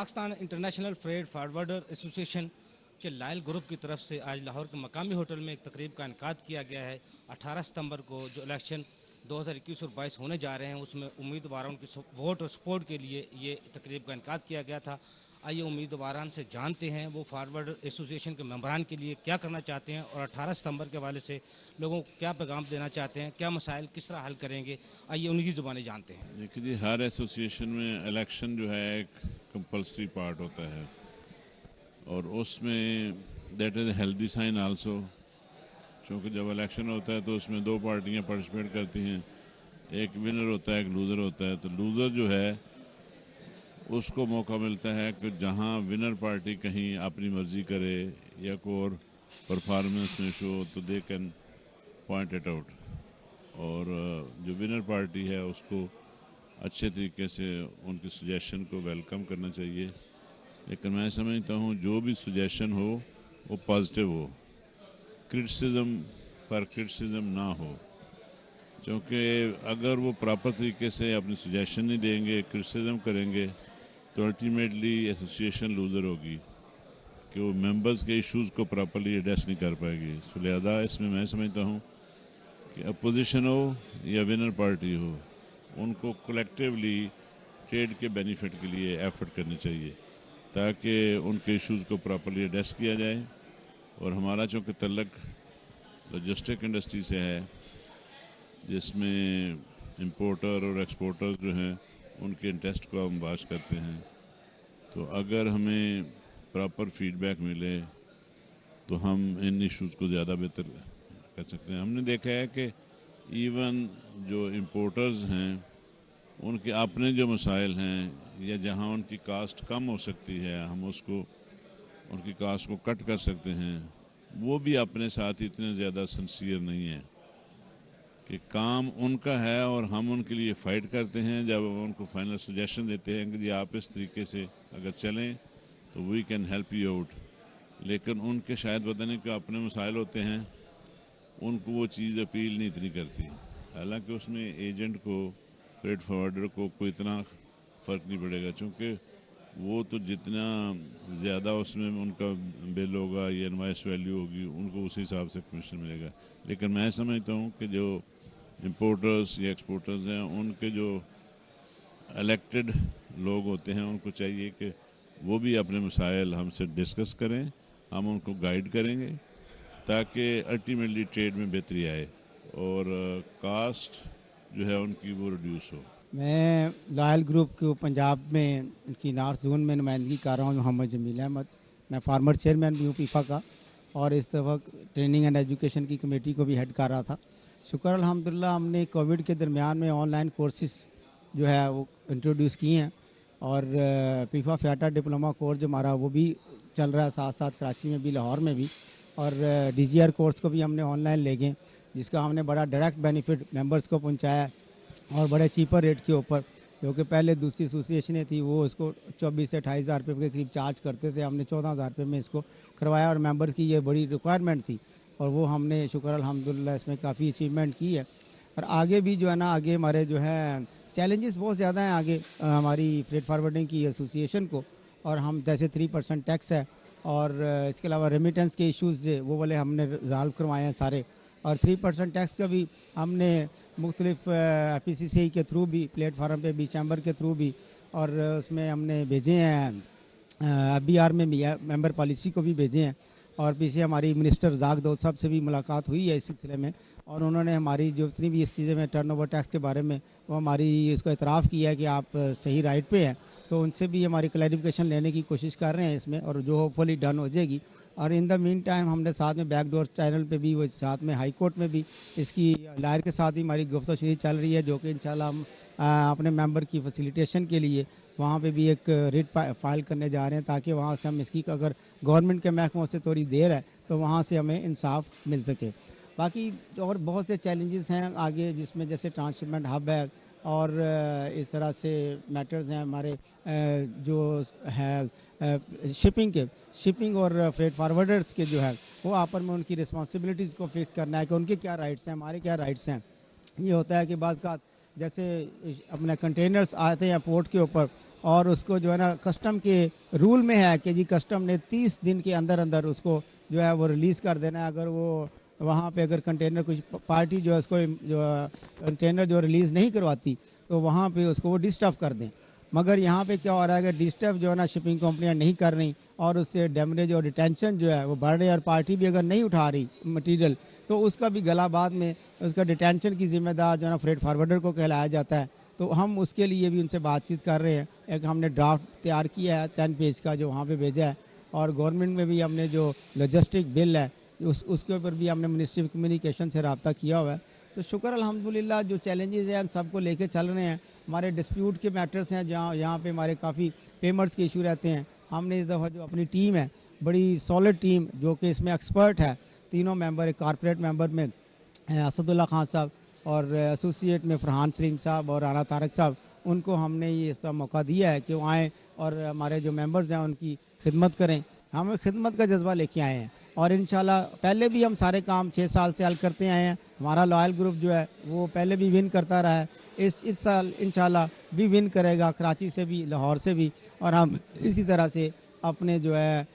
Pakistan international freight forwarder association के Lyell group की तरफ से आज लाहौर के मकामी होटल में एक तकरीब का इनेकाद किया गया है। 18 सितंबर को जो इलेक्शन 2021 और 22 होने जा रहे हैं उसमें उम्मीदवारों की वोट और सपोर्ट के लिए ये तकरीब का इनेकाद किया गया था। आइए उम्मीदवारान से जानते हैं वो फारवर्ड एसोसिएशन के मेंबरान के लिए क्या करना चाहते हैं और 18 सितंबर के हवाले से लोगों को क्या पैगाम देना चाहते हैं, क्या मसाइल किस तरह हल करेंगे। आइए उनकी ज़ुबानें जानते हैं। देखिए जी, हर एसोसिएशन में इलेक्शन जो है एक कंपल्सरी पार्ट होता है और उसमें that is healthy sign also, क्योंकि जब इलेक्शन होता है तो उसमें दो पार्टियां पार्टिसिपेट करती हैं, एक विनर होता है एक लूज़र होता है। तो लूज़र जो है उसको मौका मिलता है कि जहां विनर पार्टी कहीं अपनी मर्जी करे या कोई और परफॉर्मेंस में शो तो they can point it out, और जो विनर पार्टी है उसको अच्छे तरीके से उनकी सजेशन को वेलकम करना चाहिए। लेकिन मैं समझता हूँ जो भी सजेशन हो वो पॉजिटिव हो, क्रिटिसिज्म फॉर क्रिटिसिज्म ना हो, क्योंकि अगर वो प्रॉपर तरीके से अपनी सजेशन नहीं देंगे, क्रिटिसिज्म करेंगे तो अल्टीमेटली एसोसिएशन लूज़र होगी कि वो मेंबर्स के इश्यूज़ को प्रॉपरली एड्रेस नहीं कर पाएगी। सो लिहाजा इसमें मैं समझता हूँ कि अपोजिशन हो या विनर पार्टी हो, उनको कलेक्टिवली ट्रेड के बेनिफिट के लिए एफर्ट करनी चाहिए ताकि उनके इश्यूज़ को प्रॉपरली एड्रेस किया जाए। और हमारा चूँकि तल्लक लॉजिस्टिक इंडस्ट्री से है जिसमें इंपोर्टर और एक्सपोर्टर्स जो हैं उनके इंटरेस्ट को हम वाच करते हैं, तो अगर हमें प्रॉपर फीडबैक मिले तो हम इन इश्यूज़ को ज़्यादा बेहतर कर सकते हैं। हमने देखा है कि इवन जो इंपोर्टर्स हैं उनके अपने जो मसाइल हैं या जहां उनकी कास्ट कम हो सकती है हम उसको उनकी कास्ट को कट कर सकते हैं, वो भी अपने साथ इतने ज़्यादा सिंसियर नहीं है कि काम उनका है और हम उनके लिए फ़ाइट करते हैं। जब उनको फाइनल सजेशन देते हैं कि जी आप इस तरीके से अगर चलें तो we can help you out, लेकिन उनके शायद पता नहीं कि अपने मसाइल होते हैं, उनको वो चीज़ अपील नहीं इतनी करती। हालांकि उसमें एजेंट को, फ्रेट फॉरवर्डर को कोई इतना फ़र्क नहीं पड़ेगा, क्योंकि वो तो जितना ज़्यादा उसमें उनका बिल होगा या इनवॉइस वैल्यू होगी उनको उसी हिसाब से कमीशन मिलेगा। लेकिन मैं समझता हूँ कि जो इंपोर्टर्स या एक्सपोर्टर्स हैं उनके जो इलेक्टेड लोग होते हैं उनको चाहिए कि वो भी अपने मसाइल हमसे डिस्कस करें, हम उनको गाइड करेंगे ताकि अल्टीमेटली ट्रेड में बेहतरी आए और कास्ट जो है उनकी वो रिड्यूस हो। मैं लायल ग्रुप को पंजाब में उनकी नॉर्थ जोन में नुमाइंदगी कर रहा हूँ, मोहम्मद जमील अहमद। मैं फार्मर चेयरमैन भी हूँ पीफा का और इस वक्त ट्रेनिंग एंड एजुकेशन की कमेटी को भी हेड कर रहा था। शुक्र अल्हम्दुलिल्लाह हमने कोविड के दरमियान में ऑनलाइन कोर्सेज जो है वो इंट्रोड्यूस किए हैं और पीफा फ्याटा डिप्लोमा कोर्स जो हमारा वो भी चल रहा है, साथ साथ कराची में भी, लाहौर में भी, और DGR कोर्स को भी हमने ऑनलाइन ले गए जिसका हमने बड़ा डायरेक्ट बेनिफिट मेंबर्स को पहुंचाया और बड़े चीपर रेट के ऊपर, जो कि पहले दूसरी एसोसिएशनें थी वो इसको 24 से 28 हज़ार रुपये के करीब चार्ज करते थे, हमने 14 हज़ार रुपये में इसको करवाया और मेंबर्स की ये बड़ी रिक्वायरमेंट थी और वो हमने शुक्र अल्हम्दुलिल्लाह इसमें काफ़ी अचीवमेंट की है। और आगे भी जो है ना, आगे हमारे जो है चैलेंजेस बहुत ज़्यादा हैं आगे हमारी फ्रेट फारवर्डिंग की एसोसिएशन को, और हम जैसे 3% टैक्स है और इसके अलावा रेमिटेंस के इश्यूज़ वो वाले हमने रिजॉल्व करवाए हैं सारे, और 3% टैक्स का भी हमने मुख्तलिफ PCCI के थ्रू भी, प्लेटफार्म पे भी, चैम्बर के थ्रू भी, और उसमें हमने भेजे हैं BR में भी मेंबर पॉलिसी को भी भेजे हैं। और पीछे हमारी मिनिस्टर रज़ाक दाऊद साहब से भी मुलाकात हुई है इस सिलसिले में और उन्होंने हमारी जो इतनी भी इस चीज़ें में टर्नओवर टैक्स के बारे में वो हमारी इसको इतराफ़ किया है कि आप सही राइट पे हैं, तो उनसे भी हमारी क्लैरिफिकेशन लेने की कोशिश कर रहे हैं इसमें और जो होपफुली डन हो जाएगी। और इन द मीन टाइम हमने साथ में बैकडोर चैनल पे भी, वो साथ में हाई कोर्ट में भी इसकी लायर के साथ ही हमारी गुफ्तगू चल रही है, जो कि इंशाल्लाह हम अपने मेंबर की फैसिलिटेशन के लिए वहाँ पे भी एक रिट फाइल करने जा रहे हैं ताकि वहाँ से हम इसकी, अगर गवर्नमेंट के महकमों से थोड़ी देर है तो वहाँ से हमें इंसाफ मिल सके। बाकी और बहुत से चैलेंजेस हैं आगे, जिसमें जैसे ट्रांसशिपमेंट हब है और इस तरह से मैटर्स हैं हमारे जो है शिपिंग और फ्रेट फारवर्डर्स के जो है वो आपस में उनकी रिस्पॉन्सिबिलिटीज़ को फेस करना है कि उनके क्या राइट्स हैं, हमारे क्या राइट्स हैं। ये होता है कि बाज़ का जैसे अपने कंटेनर्स आते हैं पोर्ट के ऊपर और उसको जो है ना कस्टम के रूल में है कि जी कस्टम ने 30 दिन के अंदर अंदर उसको जो है वो रिलीज़ कर देना है। अगर वो वहाँ पे अगर कंटेनर कुछ पार्टी जो है उसको जो कंटेनर जो रिलीज़ नहीं करवाती तो वहाँ पे उसको वो डिस्टर्ब कर दें। मगर यहाँ पे क्या हो रहा है कि डिस्टर्ब जो है ना शिपिंग कंपनियाँ नहीं कर रही और उससे डैमेज और डिटेंशन जो है वो बढ़ रही है, और पार्टी भी अगर नहीं उठा रही मटेरियल तो उसका भी गला बाद में उसका डिटेंशन की जिम्मेदार जो है ना फ्रेट फारवर्डर को कहलाया जाता है। तो हम उसके लिए भी उनसे बातचीत कर रहे हैं। एक हमने ड्राफ्ट तैयार किया है 10 पेज का जो वहाँ पे भेजा है, और गवर्नमेंट में भी हमने जो लॉजिस्टिक बिल है उसके ऊपर भी हमने मिनिस्ट्री ऑफ कम्युनिकेशन से रब्ता किया हुआ है। तो शुक्र अल्हम्दुलिल्लाह जो चैलेंजेस हैं हम सबको लेके चल रहे हैं। हमारे डिस्प्यूट के मैटर्स हैं जहाँ यहाँ पे हमारे काफ़ी पेमेंट्स के इशू रहते हैं। हमने इस दफ़ा जो अपनी टीम है बड़ी सॉलिड टीम जो कि इसमें एक्सपर्ट है, तीनों मेंबर, एक कॉर्पोरेट मेंबर में असदुल्ला खान साहब और एसोसिएट में फरहान सलीम साहब और राना तारक साहब, उनको हमने ये इस तरह मौका दिया है कि वो आएँ और हमारे जो मेंबर्स हैं उनकी खिदमत करें। हमें खिदमत का जज्बा लेके आए हैं और इंशाल्लाह पहले भी हम सारे काम 6 साल से हल करते आए हैं। हमारा लॉयल ग्रुप जो है वो पहले भी विन करता रहा है, इस साल इंशाल्लाह भी विन करेगा, कराची से भी, लाहौर से भी। और हम इसी तरह से अपने जो है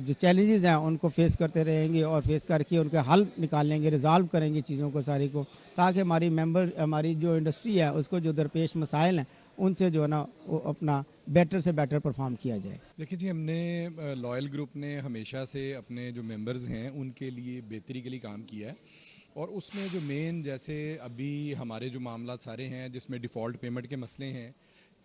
जो चैलेंजेस हैं उनको फेस करते रहेंगे और फेस करके उनके हल निकालेंगे, रिजॉल्व करेंगे चीज़ों को सारी को, ताकि हमारी जो इंडस्ट्री है उसको जो दरपेश मसाइल हैं उनसे जो है ना वो अपना बेटर से बेटर परफॉर्म किया जाए। देखिए जी, हमने लॉयल ग्रुप ने हमेशा से अपने जो मेंबर्स हैं उनके लिए बेहतरी के लिए काम किया है, और उसमें जो मेन जैसे अभी हमारे जो मामला सारे हैं जिसमें डिफ़ॉल्ट पेमेंट के मसले हैं,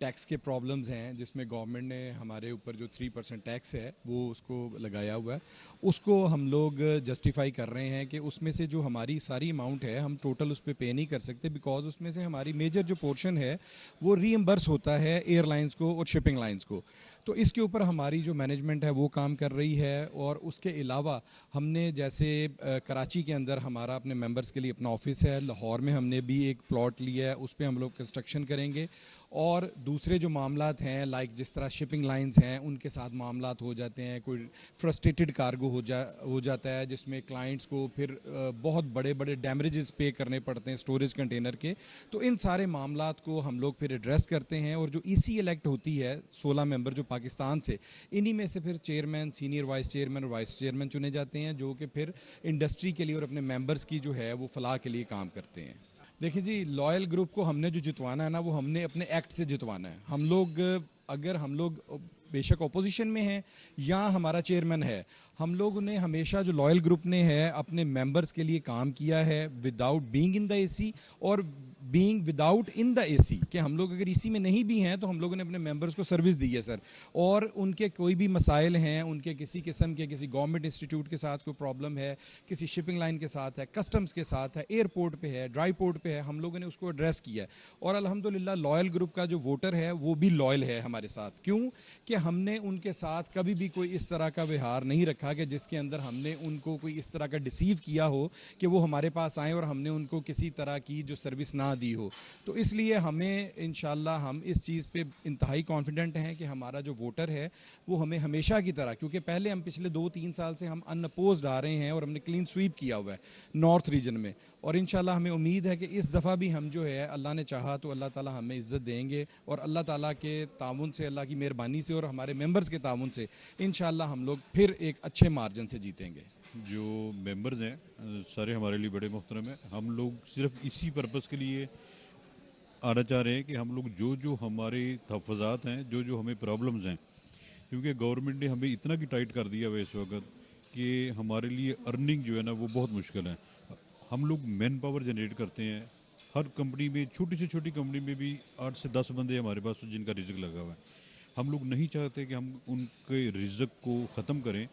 टैक्स के प्रॉब्लम्स हैं, जिसमें गवर्नमेंट ने हमारे ऊपर जो 3% टैक्स है वो उसको लगाया हुआ है, उसको हम लोग जस्टिफाई कर रहे हैं कि उसमें से जो हमारी सारी अमाउंट है हम टोटल उस पर पे नहीं कर सकते, बिकॉज उसमें से हमारी मेजर जो पोर्शन है वो रीएम्बर्स होता है एयरलाइंस को और शिपिंग लाइंस को। तो इसके ऊपर हमारी जो मैनेजमेंट है वो काम कर रही है। और उसके अलावा हमने जैसे कराची के अंदर हमारा अपने मेंबर्स के लिए अपना ऑफिस है, लाहौर में हमने भी एक प्लॉट लिया है, उस पर हम लोग कंस्ट्रक्शन करेंगे। और दूसरे जो मामलात हैं लाइक जिस तरह शिपिंग लाइंस हैं उनके साथ मामलात हो जाते हैं, कोई फ्रस्ट्रेटेड कार्गो हो जाता है जिसमें क्लाइंट्स को फिर बहुत बड़े बड़े डैमेजेस पे करने पड़ते हैं स्टोरेज कंटेनर के। तो इन सारे मामलात को हम लोग फिर एड्रेस करते हैं। और जो ईसी इलेक्ट होती है 16 मेंबर जो पाकिस्तान से, इन्हीं में से फिर चेयरमैन, सीनियर वाइस चेयरमैन और वाइस चेयरमैन चुने जाते हैं, जो कि फिर इंडस्ट्री के लिए और अपने मेंबर्स की जो है वो फलाह के लिए काम करते हैं। देखिए जी, लॉयल ग्रुप को हमने जो जितवाना है ना वो हमने अपने एक्ट से जितवाना है। हम लोग अगर हम लोग बेशक ऑपोजिशन में हैं या हमारा चेयरमैन है, हम लोगों ने हमेशा जो लॉयल ग्रुप ने है अपने मेंबर्स के लिए काम किया है without being in the AC और being without in the AC, कि हम लोग अगर इसी में नहीं भी हैं तो हम लोगों ने अपने मेंबर्स को सर्विस दी है सर। और उनके कोई भी मसाइल हैं, उनके किसी किस्म के किसी गवर्नमेंट इंस्टीट्यूट के साथ कोई प्रॉब्लम है, किसी शिपिंग लाइन के साथ है, कस्टम्स के साथ है, एयरपोर्ट पे है, ड्राई पोर्ट पे है, हम लोगों ने उसको एड्रेस किया है। और अल्हम्दुलिल्लाह लॉयल ग्रुप का जो वोटर है वो भी लॉयल है हमारे साथ। क्यों कि हमने उनके साथ कभी भी कोई इस तरह का व्यवहार नहीं रखा कि जिसके अंदर हमने उनको कोई इस तरह का डिसीव किया हो कि वो हमारे पास आए और हमने उनको किसी तरह की जो सर्विस ना दी हो। तो इसलिए हमें इंशाल्लाह हम इस चीज़ पे इंतहाई कॉन्फिडेंट हैं कि हमारा जो वोटर है वो हमें हमेशा की तरह, क्योंकि पहले हम पिछले 2-3 साल से हम अनअपोज्ड आ रहे हैं और हमने क्लीन स्वीप किया हुआ है नॉर्थ रीजन में, और इंशाल्लाह हमें उम्मीद है कि इस दफ़ा भी हम जो है अल्लाह ने चाहा तो अल्लाह ताला हमें इज़्ज़त देंगे, और अल्लाह ताला के ताउन से, अल्लाह की मेहरबानी से और हमारे मेंबर्स के ताउन से इंशाल्लाह हम लोग फिर एक अच्छे मार्जिन से जीतेंगे। जो मेंबर्स हैं सारे हमारे लिए बड़े मुहतरम हैं। हम लोग सिर्फ इसी पर्पज़ के लिए आना चाह रहे हैं कि हम लोग जो हमारे तहफ़्फ़ुज़ात हैं, जो हमें प्रॉब्लम्स हैं, क्योंकि गवर्नमेंट ने हमें इतना की टाइट कर दिया है इस वक्त कि हमारे लिए अर्निंग जो है ना वो बहुत मुश्किल है। हम लोग मैन पावर जनरेट करते हैं, हर कंपनी में, छोटी से छोटी कंपनी में भी 8 से 10 बंदे हमारे पास जिनका रिज़्क लगा हुआ है। हम लोग नहीं चाहते कि हम उनके रिज़्क को ख़त्म करें,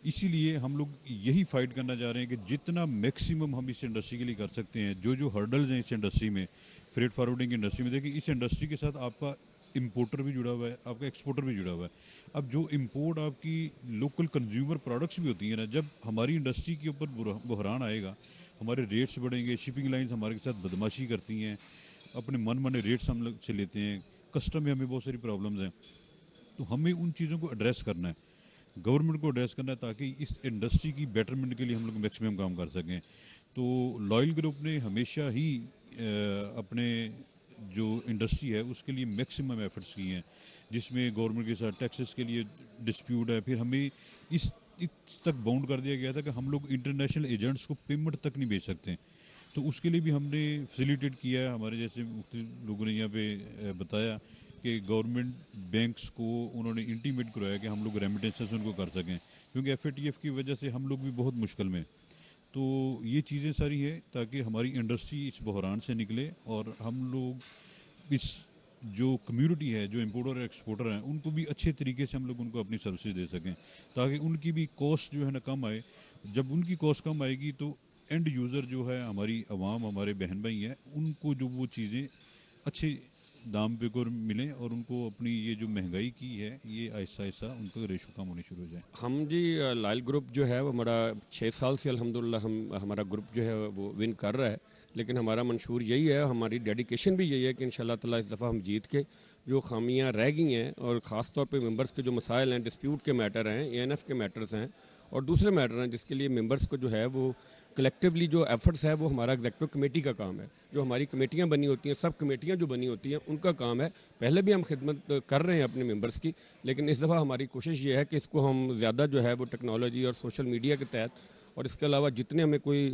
इसीलिए हम लोग यही फाइट करना चाह रहे हैं कि जितना मैक्सिमम हम इस इंडस्ट्री के लिए कर सकते हैं। जो हर्डल्स हैं इस इंडस्ट्री में, फ्रेट फॉरवर्डिंग इंडस्ट्री में, देखिए इस इंडस्ट्री के साथ आपका इंपोर्टर भी जुड़ा हुआ है, आपका एक्सपोर्टर भी जुड़ा हुआ है। अब जो इंपोर्ट आपकी लोकल कंज्यूमर प्रोडक्ट्स भी होती हैं ना, जब हमारी इंडस्ट्री के ऊपर बहरान आएगा, हमारे रेट्स बढ़ेंगे, शिपिंग लाइन्स हमारे साथ बदमाशी करती हैं, अपने मन माने रेट्स हम लोग से लेते हैं, कस्टम में हमें बहुत सारी प्रॉब्लम्स हैं। तो हमें उन चीज़ों को एड्रेस करना है, गवर्नमेंट को एड्रेस करना है, ताकि इस इंडस्ट्री की बेटरमेंट के लिए हम लोग मैक्सिमम काम कर सकें। तो लॉयल ग्रुप ने हमेशा ही अपने जो इंडस्ट्री है उसके लिए मैक्सिमम एफर्ट्स किए हैं, जिसमें गवर्नमेंट के साथ टैक्सेस के लिए डिस्प्यूट है। फिर हमें इस तक बाउंड कर दिया गया था कि हम लोग इंटरनेशनल एजेंट्स को पेमेंट तक नहीं भेज सकते, तो उसके लिए भी हमने फैसिलिटेट किया है। हमारे जैसे मुख्तलिफ लोगों ने यहाँ पे बताया कि गवर्नमेंट बैंक्स को उन्होंने इंटीमेट करवाया कि हम लोग रेमिटेंसेस उनको कर सकें, क्योंकि FATF की वजह से हम लोग भी बहुत मुश्किल में। तो ये चीज़ें सारी है ताकि हमारी इंडस्ट्री इस बहरान से निकले और हम लोग इस जो कम्युनिटी है, जो इम्पोर्टर और एक्सपोर्टर हैं, उनको भी अच्छे तरीके से हम लोग उनको अपनी सर्विसेज दे सकें, ताकि उनकी भी कॉस्ट जो है ना कम आए। जब उनकी कॉस्ट कम आएगी तो एंड यूज़र जो है, हमारी आवाम, हमारे बहन भाई हैं, उनको जो वो चीज़ें अच्छे दाम पे को मिलें और उनको अपनी ये जो महंगाई की है ये आहिस्ता आहिस्ता उनका रेशो कम होने शुरू हो जाए। हम जी लायल ग्रुप जो है वो हमारा 6 साल से अल्हम्दुलिल्लाह हमारा ग्रुप जो है वो विन कर रहा है, लेकिन हमारा मंशूर यही है, हमारी डेडिकेशन भी यही है कि इंशाल्लाह ताला इस दफ़ा हम जीत के जो खामियां रह गई हैं और ख़ास तौर पे मेंबर्स के जो मसाइल हैं, डिस्प्यूट के मैटर हैं, ANF के मैटर्स हैं और दूसरे मैटर हैं जिसके लिए मेंबर्स को जो है वो कलेक्टिवली जो एफर्ट्स है वो हमारा एग्जीक्यूटिव कमेटी का काम है। जो हमारी कमेटियां बनी होती हैं, सब कमेटियां जो बनी होती हैं उनका काम है। पहले भी हम खिदमत कर रहे हैं अपने मेंबर्स की, लेकिन इस दफ़ा हमारी कोशिश ये है कि इसको हम ज़्यादा जो है वो टेक्नोलॉजी और सोशल मीडिया के तहत और इसके अलावा जितने हमें कोई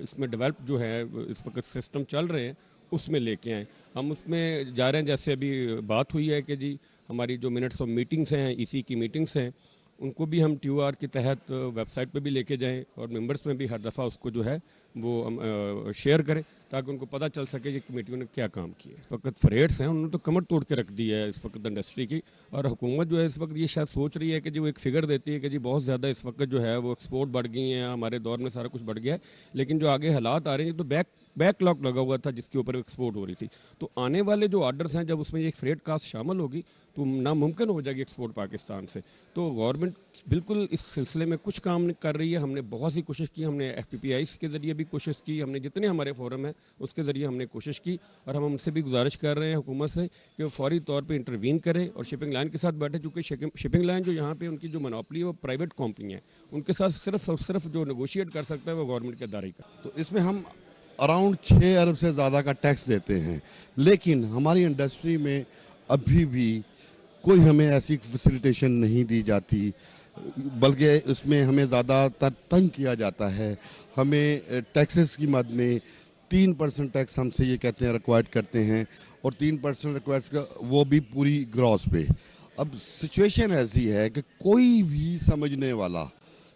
इसमें डेवलप जो है इस वक्त सिस्टम चल रहे हैं उसमें लेके आएँ। हम उसमें जा रहे हैं, जैसे अभी बात हुई है कि जी हमारी जो मिनट्स ऑफ मीटिंग्स हैं, EC की मीटिंग्स हैं, उनको भी हम TOR के तहत वेबसाइट पे भी लेके जाएं और मेंबर्स में भी हर दफ़ा उसको जो है वो हम शेयर करें ताकि उनको पता चल सके कि कमेटियों ने क्या काम किया। इस वक्त फ्रेड्स हैं, उन्होंने तो कमर तोड़ के रख दी है इस वक्त इंडस्ट्री की, और हुकूमत जो है इस वक्त ये शायद सोच रही है कि जी वो एक फिगर देती है कि जी बहुत ज़्यादा इस वक्त जो है वो एक्सपोर्ट बढ़ गई हैं, हमारे दौर में सारा कुछ बढ़ गया है, लेकिन जो आगे हालात आ रहे हैं तो बैकलॉग लगा हुआ था जिसके ऊपर एक्सपोर्ट हो रही थी। तो आने वाले जो ऑर्डर्स हैं जब उसमें एक फ्रेट कास्ट शामिल होगी तो नामुमकिन हो जाएगी एक्सपोर्ट पाकिस्तान से। तो गवर्नमेंट बिल्कुल इस सिलसिले में कुछ काम कर रही है। हमने बहुत सी कोशिश की, हमने FPPIs के ज़रिए भी कोशिश की, हमने जितने हमारे फोरम हैं उसके ज़रिए हमने कोशिश की, और हम उनसे भी गुजारिश कर रहे हैं हुकूमत से कि वो फौरी तौर पे इंटरवीन करें और शिपिंग लाइन के साथ बैठे, चूँकि शिपिंग लाइन जो यहाँ पे उनकी जो मोनोपोली है वो प्राइवेट कंपनी है, उनके साथ सिर्फ और सिर्फ जो नेगोशिएट कर सकता है वो गवर्नमेंट के दायरे का। तो इसमें हम अराउंड 6 अरब से ज़्यादा का टैक्स देते हैं, लेकिन हमारी इंडस्ट्री में अभी भी कोई हमें ऐसी फैसिलिटेशन नहीं दी जाती, बल्कि उसमें हमें ज़्यादातर तंग किया जाता है। हमें टैक्सेस की मद में 3% टैक्स हमसे ये कहते हैं रिक्वायर्ड करते हैं, और 3% रिक्वायर्ड का वो भी पूरी ग्रॉस पे। अब सिचुएशन ऐसी है कि कोई भी समझने वाला,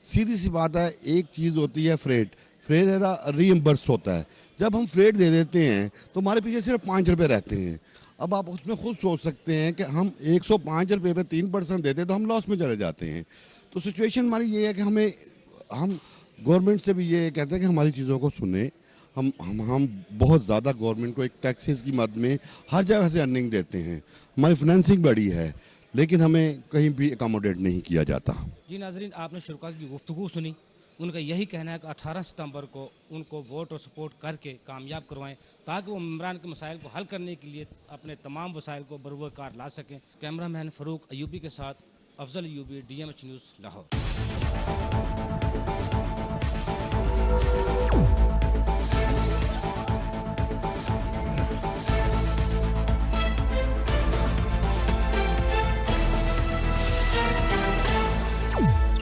सीधी सी बात है, एक चीज़ होती है फ्रेट रीइंबर्स होता है। जब हम फ्रेट दे देते हैं तो हमारे पीछे सिर्फ 5 रुपये रहते हैं। अब आप उसमें खुद सोच सकते हैं कि हम 105 रुपये पे 3% देते तो हम लॉस में चले जाते हैं। तो सिचुएशन हमारी ये है कि हम गवर्नमेंट से भी ये कहते हैं कि हमारी चीज़ों को सुने। हम बहुत ज़्यादा गवर्नमेंट को एक टैक्सेस की मद में हर जगह से अर्निंग देते हैं, हमारी फाइनेंसिंग बड़ी है, लेकिन हमें कहीं भी अकोमोडेट नहीं किया जाता। जी नाजरीन, आपने शुरा की गुफ्तगू सुनी। उनका यही कहना है कि 18 सितंबर को उनको वोट और सपोर्ट करके कामयाब करवाएं ताकि वो मेंबरान के मसाइल को हल करने के लिए अपने तमाम वसाइल को बरूकार ला सकें। कैमरामैन फ़रूक अयूबी के साथ अफजल अयूबी, DMH न्यूज़, लाहौर।